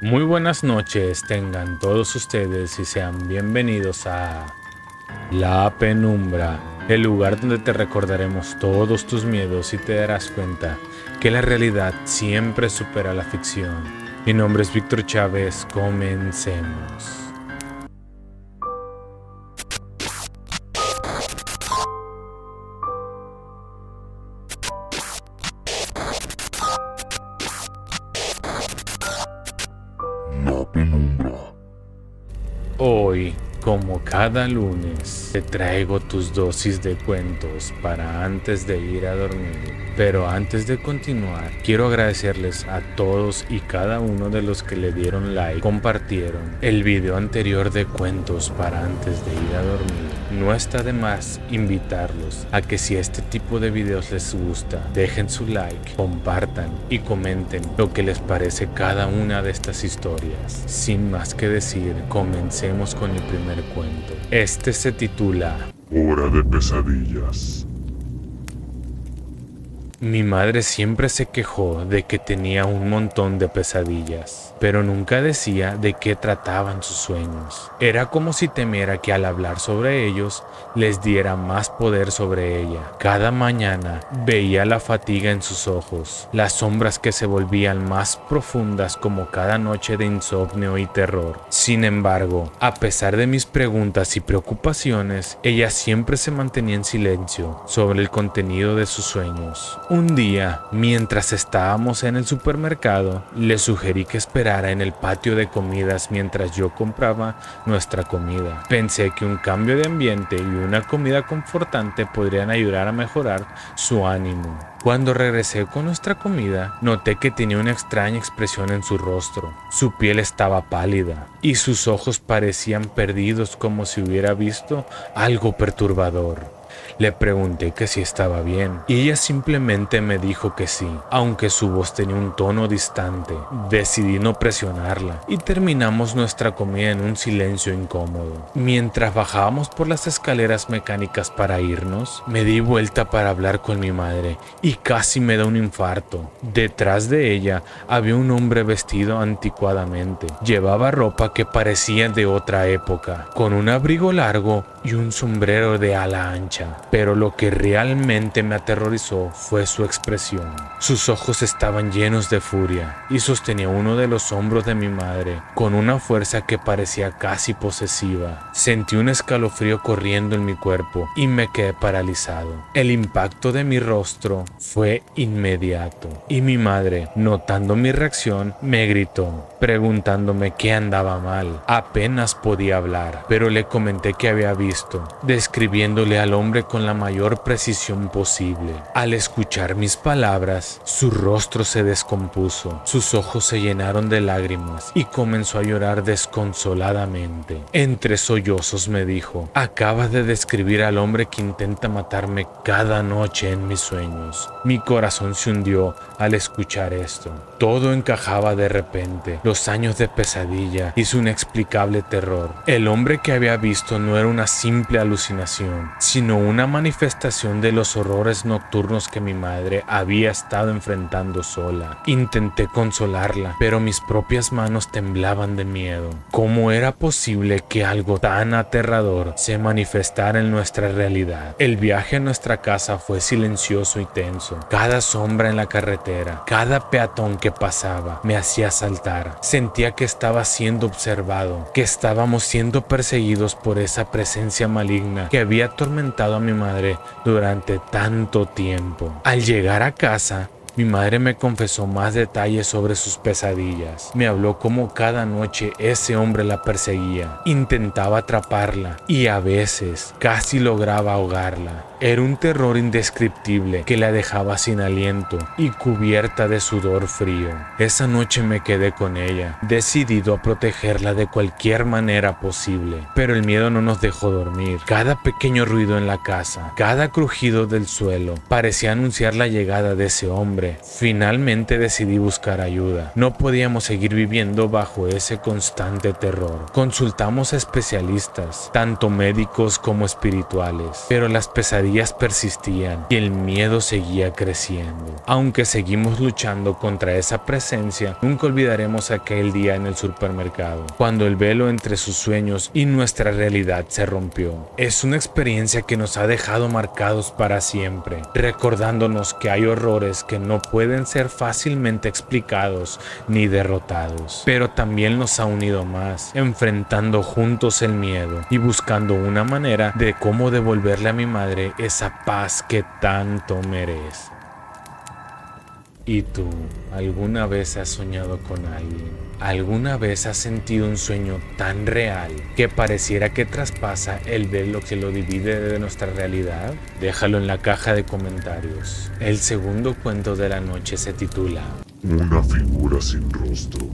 Muy buenas noches tengan todos ustedes y sean bienvenidos a La Penumbra, el lugar donde te recordaremos todos tus miedos y te darás cuenta que la realidad siempre supera la ficción. Mi nombre es Víctor Chávez, comencemos. La penumbra. Hoy, como cada lunes, te traigo tus dosis de cuentos para antes de ir a dormir. Pero antes de continuar, quiero agradecerles a todos y cada uno de los que le dieron like, compartieron el video anterior de cuentos para antes de ir a dormir. No está de más invitarlos a que si este tipo de videos les gusta, dejen su like, compartan y comenten lo que les parece cada una de estas historias. Sin más que decir, comencemos con el primer cuento. Este se titula Hora de pesadillas. Mi madre siempre se quejó de que tenía un montón de pesadillas, pero nunca decía de qué trataban sus sueños. Era como si temiera que al hablar sobre ellos les diera más poder sobre ella. Cada mañana veía la fatiga en sus ojos, las sombras que se volvían más profundas como cada noche de insomnio y terror. Sin embargo, a pesar de mis preguntas y preocupaciones, ella siempre se mantenía en silencio sobre el contenido de sus sueños. Un día, mientras estábamos en el supermercado, le sugerí que esperara en el patio de comidas mientras yo compraba nuestra comida. Pensé que un cambio de ambiente y una comida confortante podrían ayudar a mejorar su ánimo. Cuando regresé con nuestra comida, noté que tenía una extraña expresión en su rostro. Su piel estaba pálida y sus ojos parecían perdidos, como si hubiera visto algo perturbador. Le pregunté que si estaba bien y ella simplemente me dijo que sí, aunque su voz tenía un tono distante. Decidí no presionarla y terminamos nuestra comida en un silencio incómodo. Mientras bajábamos por las escaleras mecánicas para irnos, me di vuelta para hablar con mi madre y casi me da un infarto. Detrás de ella había un hombre vestido anticuadamente. Llevaba ropa que parecía de otra época, con un abrigo largo y un sombrero de ala ancha. Pero lo que realmente me aterrorizó fue su expresión. Sus ojos estaban llenos de furia y sostenía uno de los hombros de mi madre con una fuerza que parecía casi posesiva. Sentí un escalofrío corriendo en mi cuerpo y me quedé paralizado. El impacto de mi rostro fue inmediato y mi madre, notando mi reacción, me gritó, preguntándome qué andaba mal. Apenas podía hablar, pero le comenté que había visto, describiéndole al hombre con la mayor precisión posible. Al escuchar mis palabras, su rostro se descompuso, sus ojos se llenaron de lágrimas y comenzó a llorar desconsoladamente. Entre sollozos me dijo, acabas de describir al hombre que intenta matarme cada noche en mis sueños. Mi corazón se hundió al escuchar esto. Todo encajaba de repente, los años de pesadilla y su inexplicable terror. El hombre que había visto no era una simple alucinación, sino una manifestación de los horrores nocturnos que mi madre había estado enfrentando sola. Intenté consolarla, pero mis propias manos temblaban de miedo. ¿Cómo era posible que algo tan aterrador se manifestara en nuestra realidad? El viaje a nuestra casa fue silencioso y tenso. Cada sombra en la carretera, cada peatón que pasaba, me hacía saltar. Sentía que estaba siendo observado, que estábamos siendo perseguidos por esa presencia maligna que había atormentado a mi madre durante tanto tiempo. Al llegar a casa, mi madre me confesó más detalles sobre sus pesadillas. Me habló cómo cada noche ese hombre la perseguía, intentaba atraparla y a veces casi lograba ahogarla. Era un terror indescriptible que la dejaba sin aliento y cubierta de sudor frío. Esa noche me quedé con ella, decidido a protegerla de cualquier manera posible. Pero el miedo no nos dejó dormir. Cada pequeño ruido en la casa, cada crujido del suelo, parecía anunciar la llegada de ese hombre. Finalmente decidí buscar ayuda. No podíamos seguir viviendo bajo ese constante terror. Consultamos a especialistas, tanto médicos como espirituales, pero las pesadillas pesadillas persistían y el miedo seguía creciendo. Aunque seguimos luchando contra esa presencia, nunca olvidaremos aquel día en el supermercado, cuando el velo entre sus sueños y nuestra realidad se rompió. Es una experiencia que nos ha dejado marcados para siempre, recordándonos que hay horrores que no pueden ser fácilmente explicados ni derrotados, pero también nos ha unido más, enfrentando juntos el miedo y buscando una manera de cómo devolverle a mi madre esa paz que tanto merece. ¿Y tú, alguna vez has soñado con alguien? ¿Alguna vez has sentido un sueño tan real que pareciera que traspasa el velo que lo divide de nuestra realidad? Déjalo en la caja de comentarios. El segundo cuento de la noche se titula Una figura sin rostro.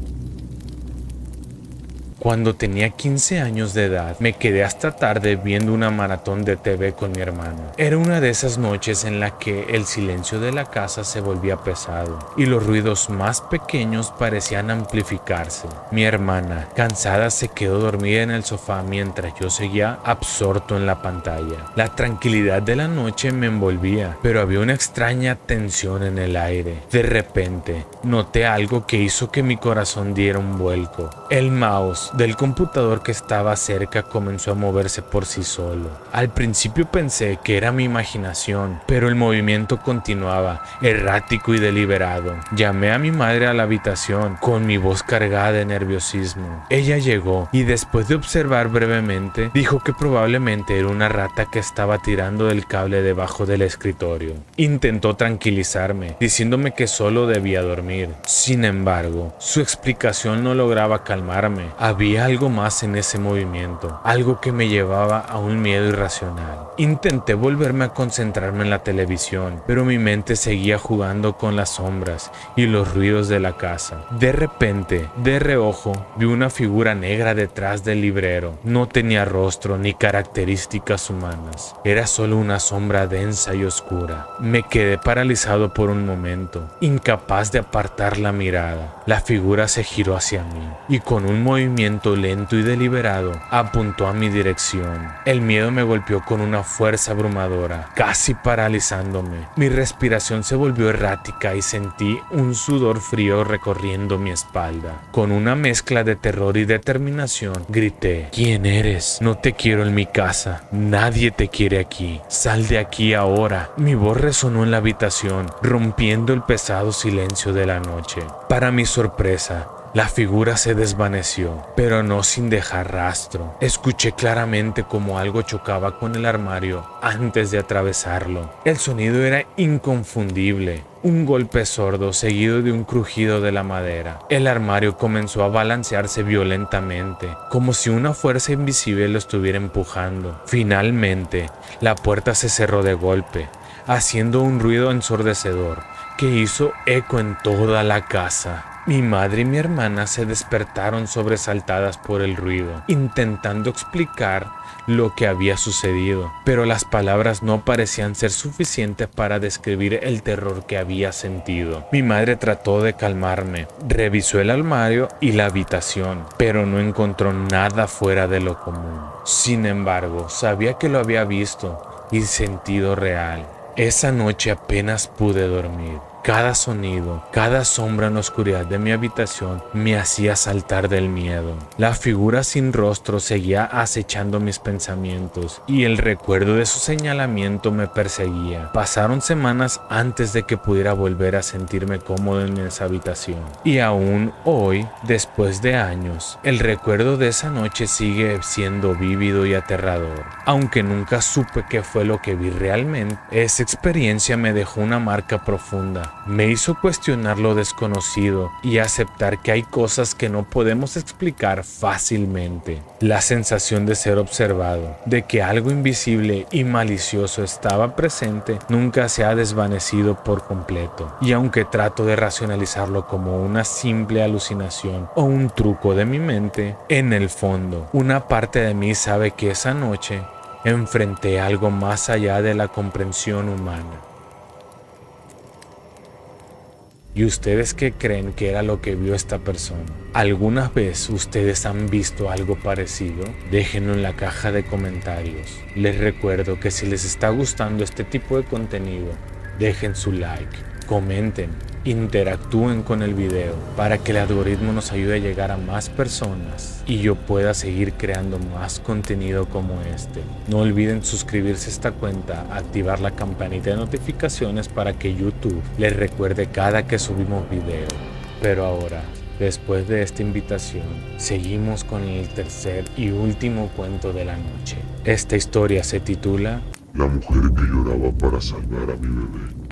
Cuando tenía 15 años de edad, me quedé hasta tarde viendo una maratón de TV con mi hermano. Era una de esas noches en la que el silencio de la casa se volvía pesado y los ruidos más pequeños parecían amplificarse. Mi hermana, cansada, se quedó dormida en el sofá mientras yo seguía absorto en la pantalla. La tranquilidad de la noche me envolvía, pero había una extraña tensión en el aire. De repente, noté algo que hizo que mi corazón diera un vuelco. El mouse del computador que estaba cerca comenzó a moverse por sí solo. Al principio pensé que era mi imaginación, pero el movimiento continuaba, errático y deliberado. Llamé a mi madre a la habitación, con mi voz cargada de nerviosismo. Ella llegó y después de observar brevemente, dijo que probablemente era una rata que estaba tirando del cable debajo del escritorio. Intentó tranquilizarme, diciéndome que solo debía dormir. Sin embargo, su explicación no lograba calmarme. Había algo más en ese movimiento, algo que me llevaba a un miedo irracional. Intenté volverme a concentrarme en la televisión, pero mi mente seguía jugando con las sombras y los ruidos de la casa. De repente, de reojo, vi una figura negra detrás del librero. No tenía rostro ni características humanas. Era solo una sombra densa y oscura. Me quedé paralizado por un momento, incapaz de apartar la mirada. La figura se giró hacia mí y con un movimiento lento y deliberado apuntó a mi dirección. El miedo me golpeó con una fuerza abrumadora, casi paralizándome. Mi respiración se volvió errática y sentí un sudor frío recorriendo mi espalda. Con una mezcla de terror y determinación, grité: ¿Quién eres? No te quiero en mi casa. Nadie te quiere aquí. Sal de aquí ahora. Mi voz resonó en la habitación, rompiendo el pesado silencio de la noche. Para mi sorpresa, la figura se desvaneció, pero no sin dejar rastro. Escuché claramente cómo algo chocaba con el armario antes de atravesarlo. El sonido era inconfundible, un golpe sordo seguido de un crujido de la madera. El armario comenzó a balancearse violentamente, como si una fuerza invisible lo estuviera empujando. Finalmente, la puerta se cerró de golpe, haciendo un ruido ensordecedor que hizo eco en toda la casa. Mi madre y mi hermana se despertaron sobresaltadas por el ruido, intentando explicar lo que había sucedido, pero las palabras no parecían ser suficientes para describir el terror que había sentido. Mi madre trató de calmarme, revisó el armario y la habitación, pero no encontró nada fuera de lo común. Sin embargo, sabía que lo había visto y sentido real. Esa noche apenas pude dormir. Cada sonido, cada sombra en la oscuridad de mi habitación me hacía saltar del miedo. La figura sin rostro seguía acechando mis pensamientos y el recuerdo de su señalamiento me perseguía. Pasaron semanas antes de que pudiera volver a sentirme cómodo en esa habitación. Y aún hoy, después de años, el recuerdo de esa noche sigue siendo vívido y aterrador. Aunque nunca supe qué fue lo que vi realmente, esa experiencia me dejó una marca profunda. Me hizo cuestionar lo desconocido y aceptar que hay cosas que no podemos explicar fácilmente. La sensación de ser observado, de que algo invisible y malicioso estaba presente, nunca se ha desvanecido por completo. Y aunque trato de racionalizarlo como una simple alucinación o un truco de mi mente, en el fondo, una parte de mí sabe que esa noche enfrenté algo más allá de la comprensión humana. ¿Y ustedes qué creen que era lo que vio esta persona? ¿Alguna vez ustedes han visto algo parecido? Déjenlo en la caja de comentarios. Les recuerdo que si les está gustando este tipo de contenido, dejen su like, comenten, interactúen con el video para que el algoritmo nos ayude a llegar a más personas y yo pueda seguir creando más contenido como este. No olviden suscribirse a esta cuenta, activar la campanita de notificaciones para que YouTube les recuerde cada que subimos video. Pero ahora, después de esta invitación, seguimos con el tercer y último cuento de la noche. Esta historia se titula La mujer que lloraba para salvar a mi bebé.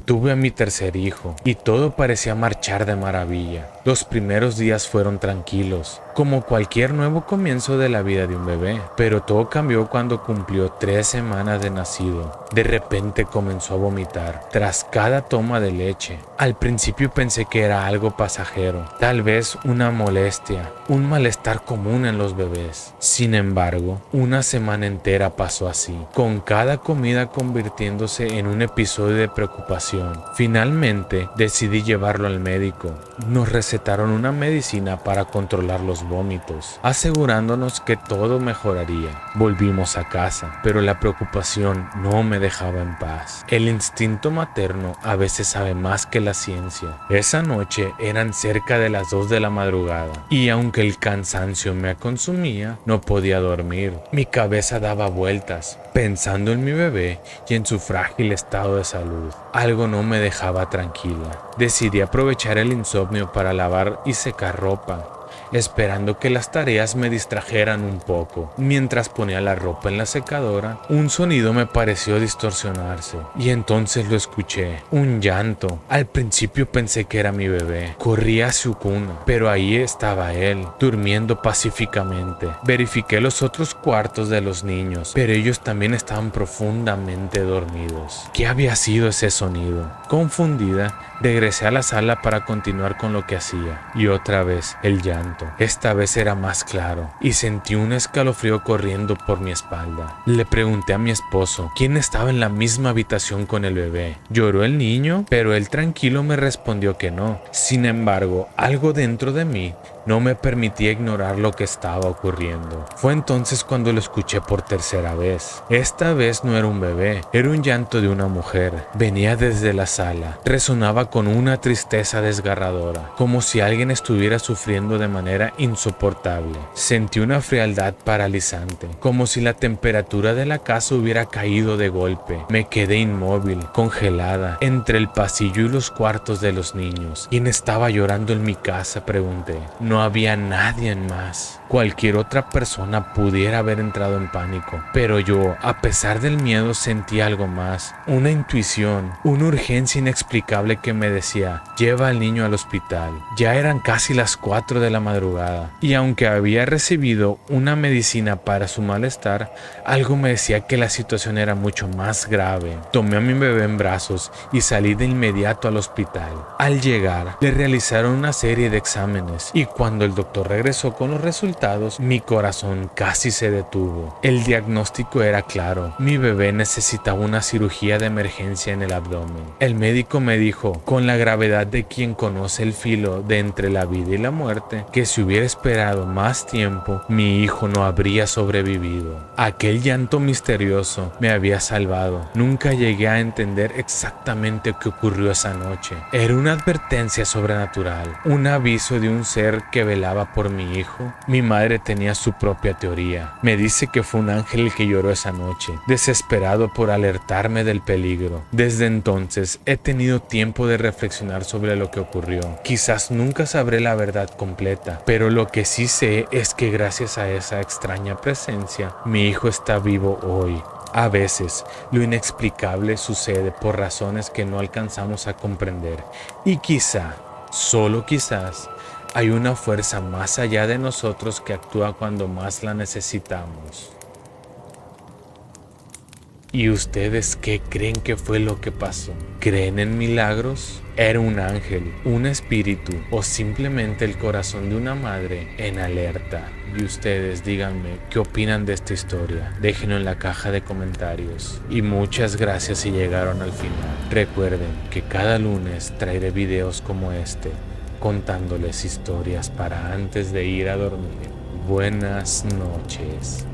Tuve a mi tercer hijo y todo parecía marchar de maravilla. Los primeros días fueron tranquilos, como cualquier nuevo comienzo de la vida de un bebé, pero todo cambió cuando cumplió 3 semanas de nacido. De repente comenzó a vomitar tras cada toma de leche. Al principio pensé que era algo pasajero, tal vez una molestia, un malestar común en los bebés. Sin embargo, una semana entera pasó así, con cada comida convirtiéndose en un episodio de preocupación. Finalmente decidí llevarlo al médico. Nos recetaron una medicina para controlar los vómitos, asegurándonos que todo mejoraría. Volvimos a casa, pero la preocupación no me dejaba en paz. El instinto materno a veces sabe más que la ciencia. Esa noche eran cerca de las 2 de la madrugada y aunque el cansancio me consumía, no podía dormir. Mi cabeza daba vueltas, pensando en mi bebé y en su frágil estado de salud. Algo no me dejaba tranquila. Decidí aprovechar el insomnio para lavar y secar ropa, esperando que las tareas me distrajeran un poco. Mientras ponía la ropa en la secadora, un sonido me pareció distorsionarse y entonces lo escuché, un llanto. Al principio pensé que era mi bebé. Corrí a su cuna, pero ahí estaba él, durmiendo pacíficamente. Verifiqué los otros cuartos de los niños, pero ellos también estaban profundamente dormidos. ¿Qué había sido ese sonido? Confundida, regresé a la sala para continuar con lo que hacía, y otra vez el llanto. Esta vez era más claro, y sentí un escalofrío corriendo por mi espalda. Le pregunté a mi esposo quién estaba en la misma habitación con el bebé. ¿Lloró el niño? Pero él tranquilo me respondió que no. Sin embargo, algo dentro de mí no me permitía ignorar lo que estaba ocurriendo. Fue entonces cuando lo escuché por tercera vez. Esta vez no era un bebé, era un llanto de una mujer. Venía desde la sala, resonaba con una tristeza desgarradora, como si alguien estuviera sufriendo de manera insoportable. Sentí una frialdad paralizante, como si la temperatura de la casa hubiera caído de golpe. Me quedé inmóvil, congelada, entre el pasillo y los cuartos de los niños. ¿Quién estaba llorando en mi casa?, pregunté. No había nadie más. Cualquier otra persona pudiera haber entrado en pánico, pero yo, a pesar del miedo, sentí algo más, una intuición, una urgencia inexplicable que me decía, lleva al niño al hospital. Ya eran casi las 4 de la madrugada, y aunque había recibido una medicina para su malestar, algo me decía que la situación era mucho más grave. Tomé a mi bebé en brazos y salí de inmediato al hospital. Al llegar, le realizaron una serie de exámenes, y cuando el doctor regresó con los resultados, mi corazón casi se detuvo. El diagnóstico era claro, mi bebé necesitaba una cirugía de emergencia en el abdomen. El médico me dijo, con la gravedad de quien conoce el filo de entre la vida y la muerte, que si hubiera esperado más tiempo, mi hijo no habría sobrevivido. Aquel llanto misterioso me había salvado. Nunca llegué a entender exactamente qué ocurrió esa noche. Era una advertencia sobrenatural, un aviso de un ser que velaba por mi hijo. Mi madre tenía su propia teoría. Me dice que fue un ángel el que lloró esa noche, desesperado por alertarme del peligro. Desde entonces he tenido tiempo de reflexionar sobre lo que ocurrió. Quizás nunca sabré la verdad completa, pero lo que sí sé es que gracias a esa extraña presencia, mi hijo está vivo hoy. A veces, lo inexplicable sucede por razones que no alcanzamos a comprender. Y quizá, solo quizás, hay una fuerza más allá de nosotros que actúa cuando más la necesitamos. ¿Y ustedes qué creen que fue lo que pasó? ¿Creen en milagros? ¿Era un ángel, un espíritu o simplemente el corazón de una madre en alerta? Y ustedes díganme qué opinan de esta historia. Déjenlo en la caja de comentarios. Y muchas gracias si llegaron al final. Recuerden que cada lunes traeré videos como este, contándoles historias para antes de ir a dormir. Buenas noches.